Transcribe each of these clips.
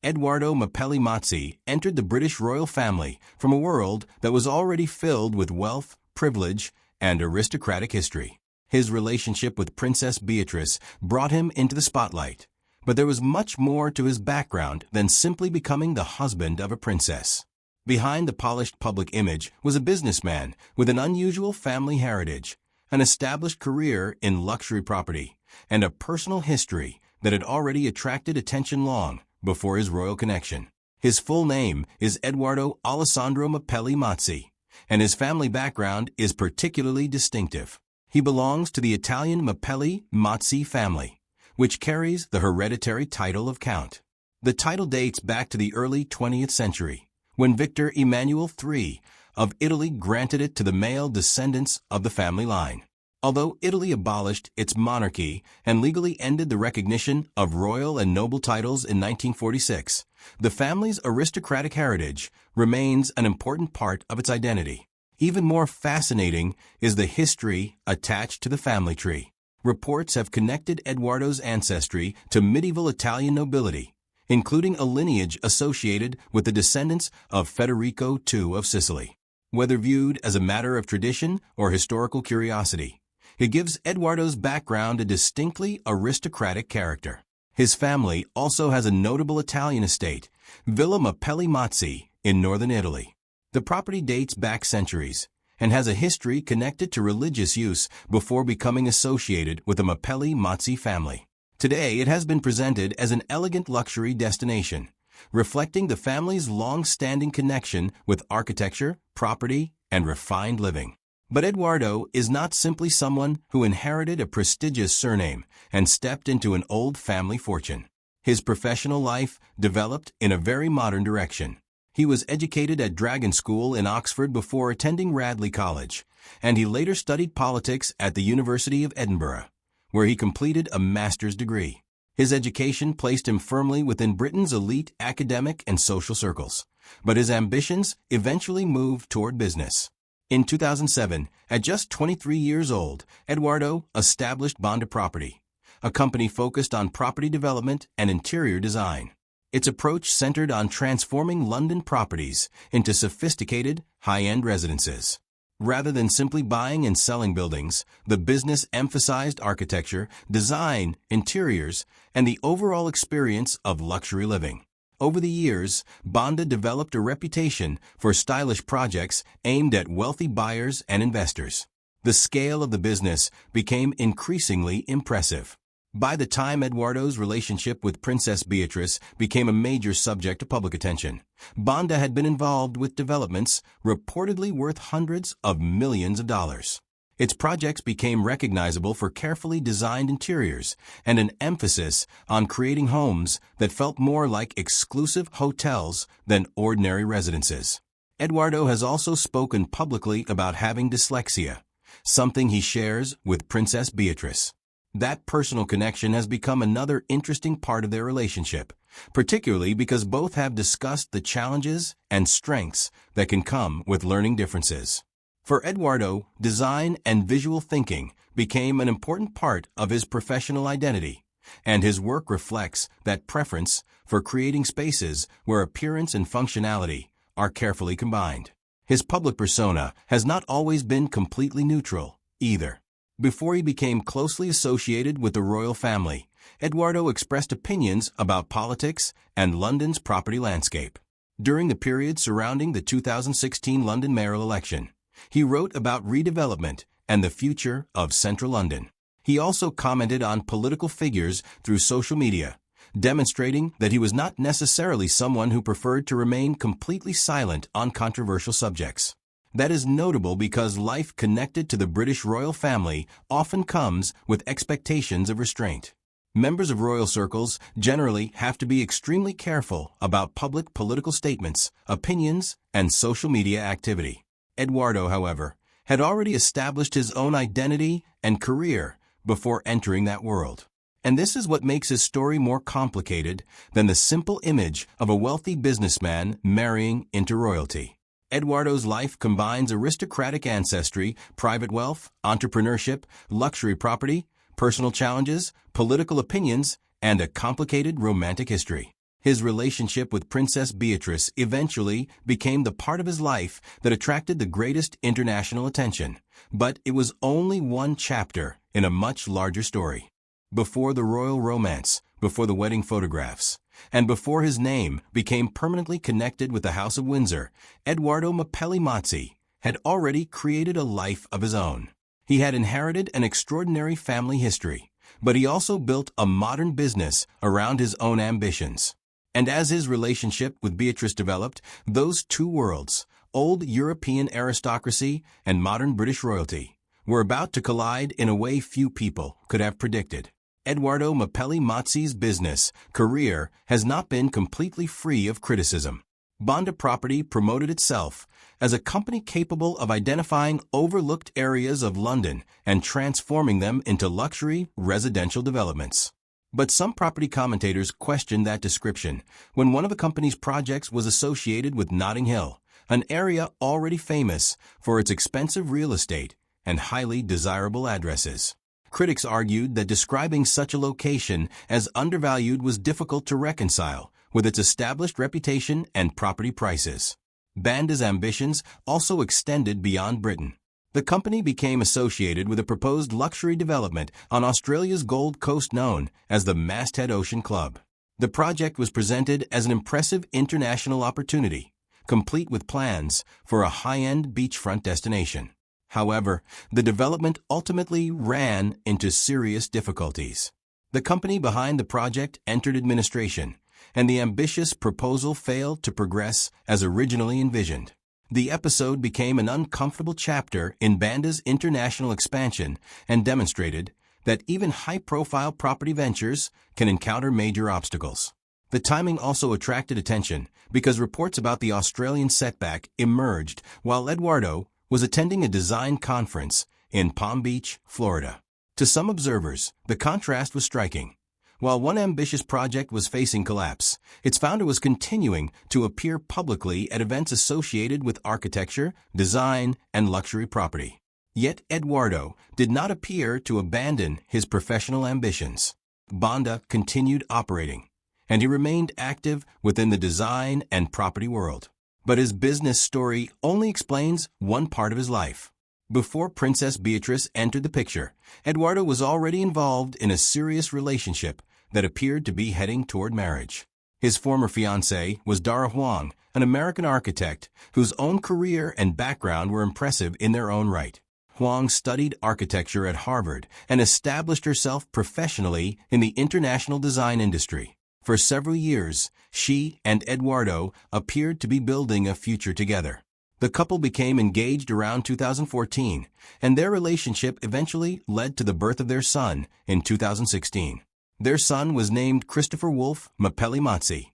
Edoardo Mapelli Mozzi entered the British royal family from a world that was already filled with wealth, privilege, and aristocratic history. His relationship with Princess Beatrice brought him into the spotlight, but there was much more to his background than simply becoming the husband of a princess. Behind the polished public image was a businessman with an unusual family heritage, an established career in luxury property, and a personal history that had already attracted attention long before his royal connection. His full name is Edoardo Alessandro Mapelli Mozzi, and his family background is particularly distinctive. He belongs to the Italian Mapelli Mozzi family, which carries the hereditary title of Count. The title dates back to the early 20th century, when Victor Emmanuel III of Italy granted it to the male descendants of the family line. Although Italy abolished its monarchy and legally ended the recognition of royal and noble titles in 1946, the family's aristocratic heritage remains an important part of its identity. Even more fascinating is the history attached to the family tree. Reports have connected Edoardo's ancestry to medieval Italian nobility, including a lineage associated with the descendants of Federico II of Sicily. Whether viewed as a matter of tradition or historical curiosity, it gives Edoardo's background a distinctly aristocratic character. His family also has a notable Italian estate, Villa Mapelli Mozzi, in northern Italy. The property dates back centuries and has a history connected to religious use before becoming associated with the Mapelli Mozzi family. Today, it has been presented as an elegant luxury destination, reflecting the family's long-standing connection with architecture, property, and refined living. But Edoardo is not simply someone who inherited a prestigious surname and stepped into an old family fortune. His professional life developed in a very modern direction. He was educated at Dragon School in Oxford before attending Radley College, and he later studied politics at the University of Edinburgh, where he completed a master's degree. His education placed him firmly within Britain's elite academic and social circles, but his ambitions eventually moved toward business. In 2007, at just 23 years old, Edoardo established Bonda Property, a company focused on property development and interior design. Its approach centered on transforming London properties into sophisticated, high-end residences. Rather than simply buying and selling buildings, the business emphasized architecture, design, interiors, and the overall experience of luxury living. Over the years, Bonda developed a reputation for stylish projects aimed at wealthy buyers and investors. The scale of the business became increasingly impressive. By the time Edoardo's relationship with Princess Beatrice became a major subject of public attention, Bonda had been involved with developments reportedly worth hundreds of millions of dollars. Its projects became recognizable for carefully designed interiors and an emphasis on creating homes that felt more like exclusive hotels than ordinary residences. Edoardo has also spoken publicly about having dyslexia, something he shares with Princess Beatrice. That personal connection has become another interesting part of their relationship, particularly because both have discussed the challenges and strengths that can come with learning differences. For Edoardo, design and visual thinking became an important part of his professional identity, and his work reflects that preference for creating spaces where appearance and functionality are carefully combined. His public persona has not always been completely neutral, either. Before he became closely associated with the royal family, Edoardo expressed opinions about politics and London's property landscape. During the period surrounding the 2016 London mayoral election, he wrote about redevelopment and the future of central London. He also commented on political figures through social media, demonstrating that he was not necessarily someone who preferred to remain completely silent on controversial subjects. That is notable because life connected to the British royal family often comes with expectations of restraint. Members of royal circles generally have to be extremely careful about public political statements, opinions, and social media activity. Edoardo, however, had already established his own identity and career before entering that world. And this is what makes his story more complicated than the simple image of a wealthy businessman marrying into royalty. Edoardo's life combines aristocratic ancestry, private wealth, entrepreneurship, luxury property, personal challenges, political opinions, and a complicated romantic history. His relationship with Princess Beatrice eventually became the part of his life that attracted the greatest international attention, but it was only one chapter in a much larger story. Before the royal romance, before the wedding photographs, and before his name became permanently connected with the House of Windsor, Edoardo Mapelli Mozzi had already created a life of his own. He had inherited an extraordinary family history, but he also built a modern business around his own ambitions. And as his relationship with Beatrice developed, those two worlds, old European aristocracy and modern British royalty, were about to collide in a way few people could have predicted. Edoardo Mapelli Mozzi's business career has not been completely free of criticism. Bonda Property promoted itself as a company capable of identifying overlooked areas of London and transforming them into luxury residential developments. But some property commentators questioned that description when one of the company's projects was associated with Notting Hill, an area already famous for its expensive real estate and highly desirable addresses. Critics argued that describing such a location as undervalued was difficult to reconcile with its established reputation and property prices. Banda's ambitions also extended beyond Britain. The company became associated with a proposed luxury development on Australia's Gold Coast known as the Masthead Ocean Club. The project was presented as an impressive international opportunity, complete with plans for a high-end beachfront destination. However, the development ultimately ran into serious difficulties. The company behind the project entered administration, and the ambitious proposal failed to progress as originally envisioned. The episode became an uncomfortable chapter in Banda's international expansion and demonstrated that even high-profile property ventures can encounter major obstacles. The timing also attracted attention because reports about the Australian setback emerged while Edoardo was attending a design conference in Palm Beach, Florida. To some observers, the contrast was striking. While one ambitious project was facing collapse, its founder was continuing to appear publicly at events associated with architecture, design, and luxury property. Yet Edoardo did not appear to abandon his professional ambitions. Bonda continued operating, and he remained active within the design and property world. But his business story only explains one part of his life. Before Princess Beatrice entered the picture, Edoardo was already involved in a serious relationship that appeared to be heading toward marriage. His former fiancée was Dara Huang, an American architect whose own career and background were impressive in their own right. Huang studied architecture at Harvard and established herself professionally in the international design industry. For several years, she and Edoardo appeared to be building a future together. The couple became engaged around 2014, and their relationship eventually led to the birth of their son in 2016. Their son was named Christopher Wolf Mapelli Mozzi,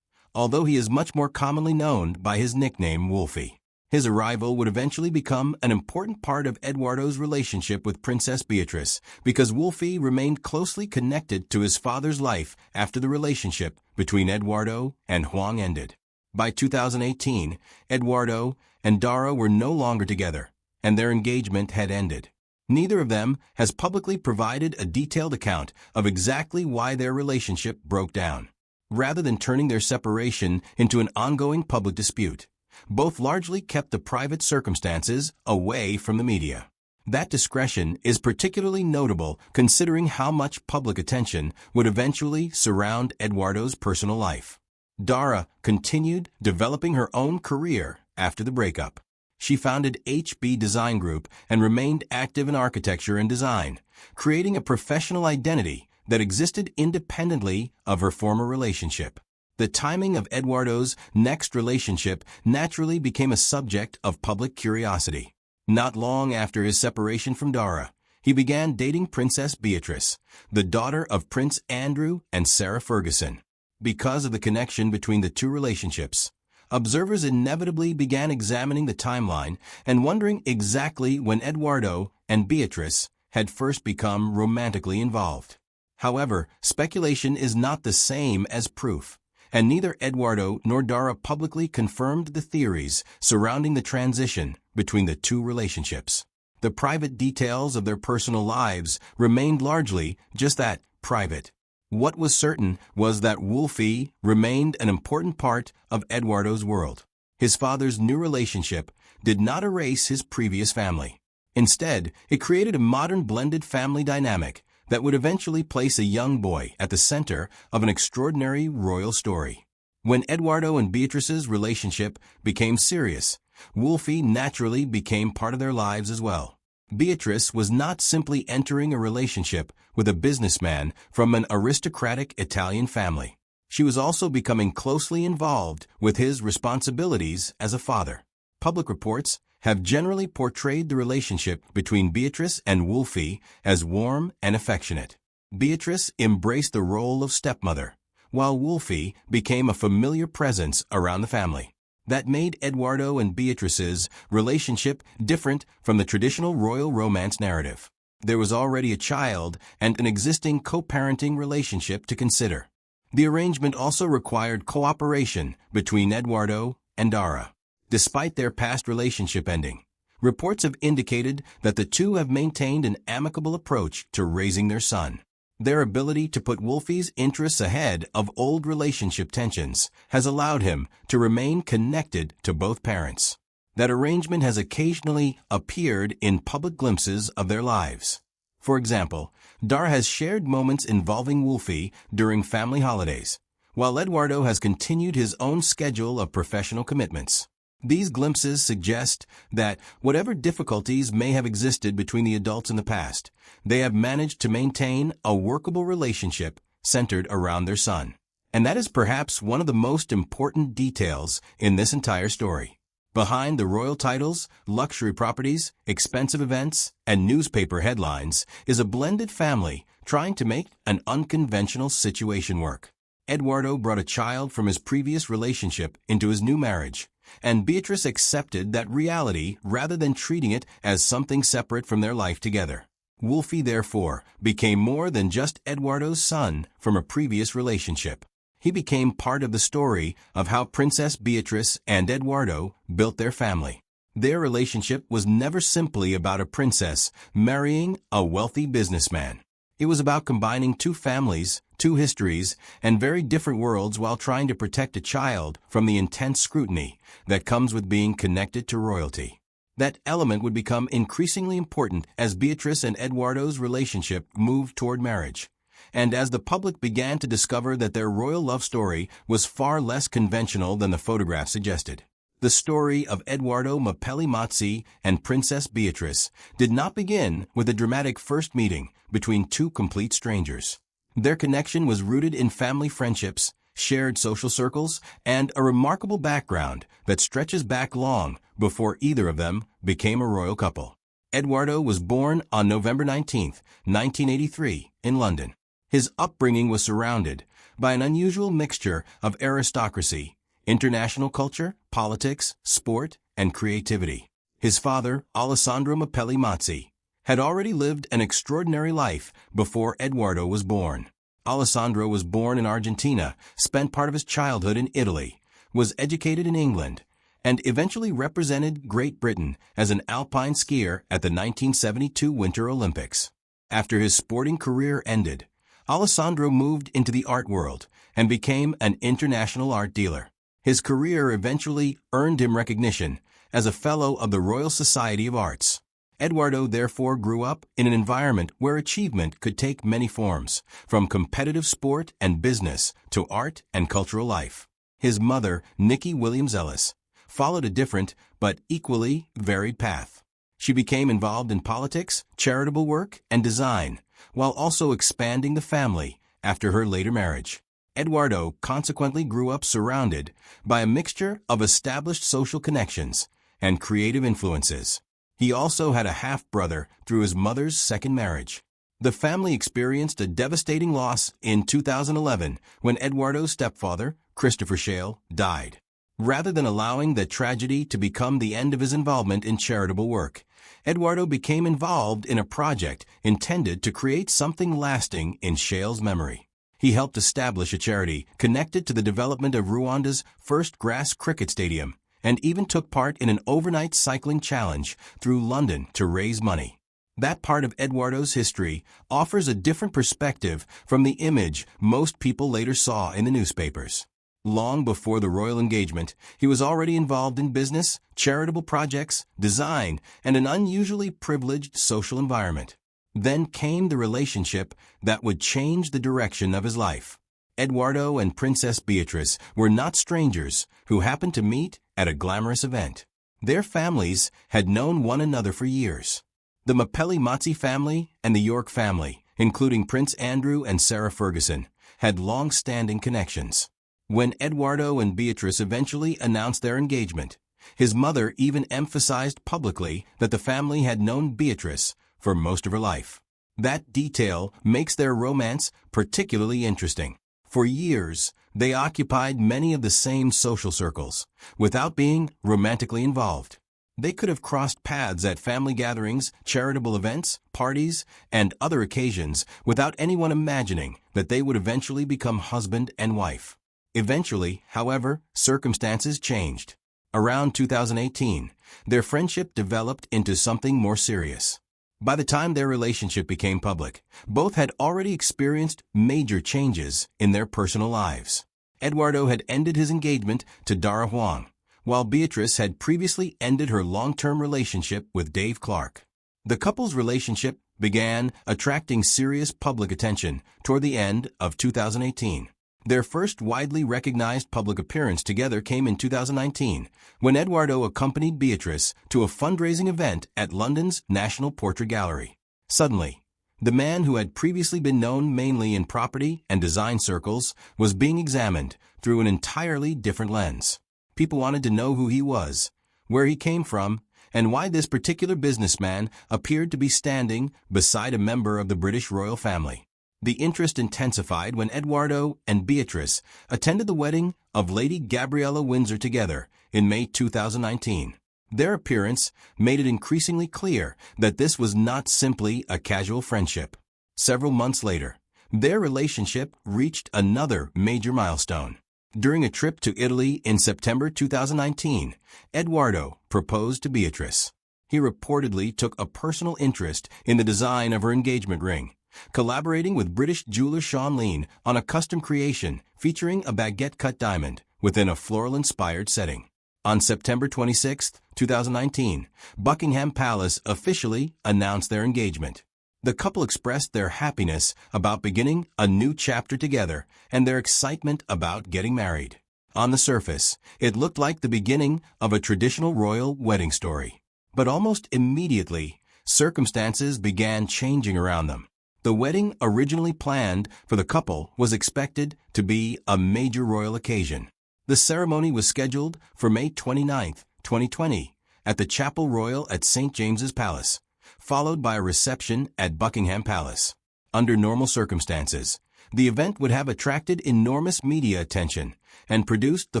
although he is much more commonly known by his nickname Wolfie. His arrival would eventually become an important part of Edoardo's relationship with Princess Beatrice because Wolfie remained closely connected to his father's life after the relationship between Edoardo and Huang ended. By 2018, Edoardo and Dara were no longer together, and their engagement had ended. Neither of them has publicly provided a detailed account of exactly why their relationship broke down. Rather than turning their separation into an ongoing public dispute, both largely kept the private circumstances away from the media. That discretion is particularly notable considering how much public attention would eventually surround Edoardo's personal life. Dara continued developing her own career after the breakup. She founded HB Design Group and remained active in architecture and design, creating a professional identity that existed independently of her former relationship. The timing of Edoardo's next relationship naturally became a subject of public curiosity. Not long after his separation from Dara, he began dating Princess Beatrice, the daughter of Prince Andrew and Sarah Ferguson. Because of the connection between the two relationships, observers inevitably began examining the timeline and wondering exactly when Edoardo and Beatrice had first become romantically involved. However, speculation is not the same as proof, and neither Edoardo nor Dara publicly confirmed the theories surrounding the transition between the two relationships. The private details of their personal lives remained largely just that, private. What was certain was that Wolfie remained an important part of Edoardo's world. His father's new relationship did not erase his previous family. Instead, it created a modern blended family dynamic that would eventually place a young boy at the center of an extraordinary royal story. When Edoardo and Beatrice's relationship became serious, Wolfie naturally became part of their lives as well. Beatrice was not simply entering a relationship with a businessman from an aristocratic Italian family. She was also becoming closely involved with his responsibilities as a father. Public reports have generally portrayed the relationship between Beatrice and Wolfie as warm and affectionate. Beatrice embraced the role of stepmother, while Wolfie became a familiar presence around the family. That made Edoardo and Beatrice's relationship different from the traditional royal romance narrative. There was already a child and an existing co-parenting relationship to consider. The arrangement also required cooperation between Edoardo and Dara. Despite their past relationship ending, reports have indicated that the two have maintained an amicable approach to raising their son. Their ability to put Wolfie's interests ahead of old relationship tensions has allowed him to remain connected to both parents. That arrangement has occasionally appeared in public glimpses of their lives. For example, Dara has shared moments involving Wolfie during family holidays, while Edoardo has continued his own schedule of professional commitments. These glimpses suggest that whatever difficulties may have existed between the adults in the past, they have managed to maintain a workable relationship centered around their son. And that is perhaps one of the most important details in this entire story. Behind the royal titles, luxury properties, expensive events, and newspaper headlines is a blended family trying to make an unconventional situation work. Edoardo brought a child from his previous relationship into his new marriage, and Beatrice accepted that reality rather than treating it as something separate from their life together. Wolfie, therefore, became more than just Edoardo's son from a previous relationship. He became part of the story of how Princess Beatrice and Edoardo built their family. Their relationship was never simply about a princess marrying a wealthy businessman. It was about combining two families, two histories, and very different worlds while trying to protect a child from the intense scrutiny that comes with being connected to royalty. That element would become increasingly important as Beatrice and Edoardo's relationship moved toward marriage, and as the public began to discover that their royal love story was far less conventional than the photograph suggested. The story of Edoardo Mapelli Mozzi and Princess Beatrice did not begin with a dramatic first meeting between two complete strangers. Their connection was rooted in family friendships, shared social circles, and a remarkable background that stretches back long before either of them became a royal couple. Edoardo was born on November 19, 1983, in London. His upbringing was surrounded by an unusual mixture of aristocracy, international culture, politics, sport, and creativity. His father, Alessandro Mapelli Mozzi, had already lived an extraordinary life before Edoardo was born. Alessandro was born in Argentina, spent part of his childhood in Italy, was educated in England, and eventually represented Great Britain as an alpine skier at the 1972 Winter Olympics. After his sporting career ended, Alessandro moved into the art world and became an international art dealer. His career eventually earned him recognition as a Fellow of the Royal Society of Arts. Edoardo therefore grew up in an environment where achievement could take many forms, from competitive sport and business to art and cultural life. His mother, Nikki Williams Ellis, followed a different but equally varied path. She became involved in politics, charitable work, and design, while also expanding the family after her later marriage. Edoardo consequently grew up surrounded by a mixture of established social connections and creative influences. He also had a half-brother through his mother's second marriage. The family experienced a devastating loss in 2011 when Edoardo's stepfather, Christopher Shale, died. Rather than allowing the tragedy to become the end of his involvement in charitable work, Edoardo became involved in a project intended to create something lasting in Shale's memory. He helped establish a charity connected to the development of Rwanda's first grass cricket stadium, and even took part in an overnight cycling challenge through London to raise money. That part of Edoardo's history offers a different perspective from the image most people later saw in the newspapers. Long before the royal engagement, he was already involved in business, charitable projects, design, and an unusually privileged social environment. Then came the relationship that would change the direction of his life. Edoardo and Princess Beatrice were not strangers who happened to meet at a glamorous event. Their families had known one another for years. The Mapelli Mozzi family and the York family, including Prince Andrew and Sarah Ferguson, had long-standing connections. When Edoardo and Beatrice eventually announced their engagement, his mother even emphasized publicly that the family had known Beatrice for most of her life. That detail makes their romance particularly interesting. For years, they occupied many of the same social circles, without being romantically involved. They could have crossed paths at family gatherings, charitable events, parties, and other occasions without anyone imagining that they would eventually become husband and wife. Eventually, however, circumstances changed. Around 2018, their friendship developed into something more serious. By the time their relationship became public, both had already experienced major changes in their personal lives. Edoardo had ended his engagement to Dara Huang, while Beatrice had previously ended her long-term relationship with Dave Clark. The couple's relationship began attracting serious public attention toward the end of 2018. Their first widely recognized public appearance together came in 2019, when Edoardo accompanied Beatrice to a fundraising event at London's National Portrait Gallery. Suddenly, the man who had previously been known mainly in property and design circles was being examined through an entirely different lens. People wanted to know who he was, where he came from, and why this particular businessman appeared to be standing beside a member of the British royal family. The interest intensified when Edoardo and Beatrice attended the wedding of Lady Gabriella Windsor together in May 2019. Their appearance made it increasingly clear that this was not simply a casual friendship. Several months later, their relationship reached another major milestone. During a trip to Italy in September 2019, Edoardo proposed to Beatrice. He reportedly took a personal interest in the design of her engagement ring, collaborating with British jeweler Sean Lean on a custom creation featuring a baguette-cut diamond within a floral-inspired setting. On September 26, 2019, Buckingham Palace officially announced their engagement. The couple expressed their happiness about beginning a new chapter together and their excitement about getting married. On the surface, it looked like the beginning of a traditional royal wedding story. But almost immediately, circumstances began changing around them. The wedding originally planned for the couple was expected to be a major royal occasion. The ceremony was scheduled for May 29, 2020, at the Chapel Royal at St. James's Palace, followed by a reception at Buckingham Palace. Under normal circumstances, the event would have attracted enormous media attention and produced the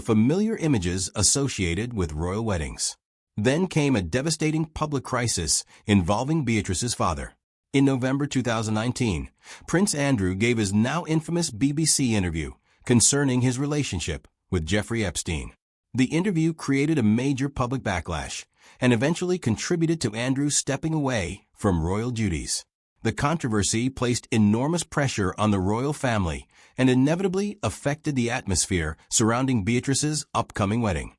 familiar images associated with royal weddings. Then came a devastating public crisis involving Beatrice's father. In November 2019, Prince Andrew gave his now infamous BBC interview concerning his relationship with Jeffrey Epstein. The interview created a major public backlash and eventually contributed to Andrew stepping away from royal duties. The controversy placed enormous pressure on the royal family and inevitably affected the atmosphere surrounding Beatrice's upcoming wedding.